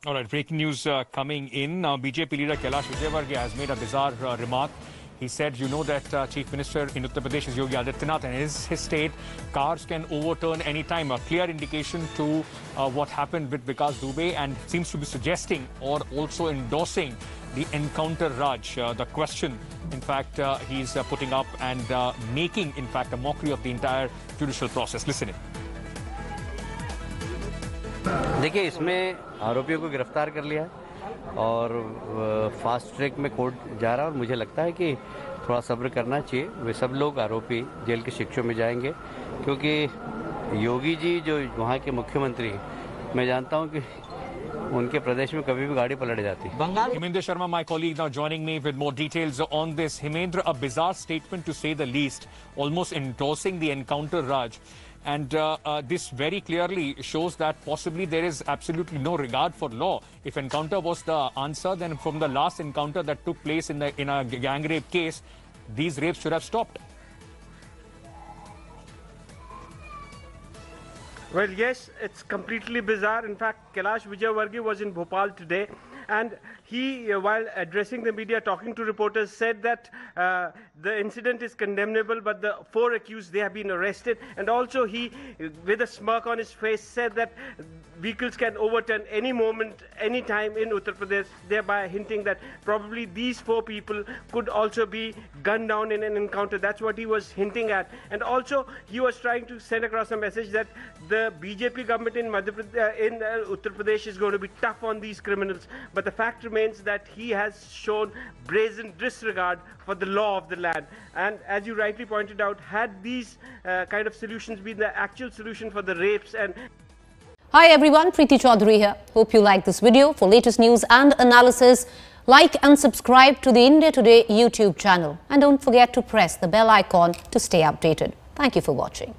All right, breaking news coming in. Now, BJP leader Kailash Vijaywargiya has made a bizarre remark. He said, you know that Chief Minister in Uttar Pradesh is Yogi Adityanath, and in his state, cars can overturn any time. A clear indication to what happened with Vikas Dubey, and seems to be suggesting or also endorsing the encounter Raj. The question, in fact, he's putting up and making, in fact, a mockery of the entire judicial process. Listen in. देखिए, इसमें आरोपियों को गिरफ्तार कर लिया है और fast track में कोर्ट जा रहा है और मुझे लगता है कि थोड़ा सब्र करना चाहिए। वे सब लोग आरोपी जेल की शिक्षों में जाएंगे, क्योंकि योगी जी जो वहाँ के मुख्यमंत्री, मैं जानता हूँ कि उनके प्रदेश में कभी भी गाड़ी पलट जाती है। Hemendra Sharma, my colleague, now joining me with more details on this. Hemendra, a bizarre statement to say the least, almost endorsing the encounter Raj. And this very clearly shows that possibly there is absolutely no regard for law. If encounter was the answer, then from the last encounter that took place in a gang rape case, these rapes should have stopped. Well, yes, it's completely bizarre. In fact, Kailash Vijaywargiya was in Bhopal today, and he, while addressing the media, talking to reporters, said that the incident is condemnable, but the 4 accused, they have been arrested. And also he, with a smirk on his face, said that vehicles can overturn any moment, any time in Uttar Pradesh, thereby hinting that probably these 4 people could also be gunned down in an encounter. That's what he was hinting at. And also he was trying to send across a message that the BJP government in Uttar Pradesh is going to be tough on these criminals. But the fact remains that he has shown brazen disregard for the law of the land. And as you rightly pointed out, had these kind of solutions been the actual solution for the rapes and... Hi everyone, Preeti Chaudhary here. Hope you like this video. For latest news and analysis, like and subscribe to the India Today YouTube channel. And don't forget to press the bell icon to stay updated. Thank you for watching.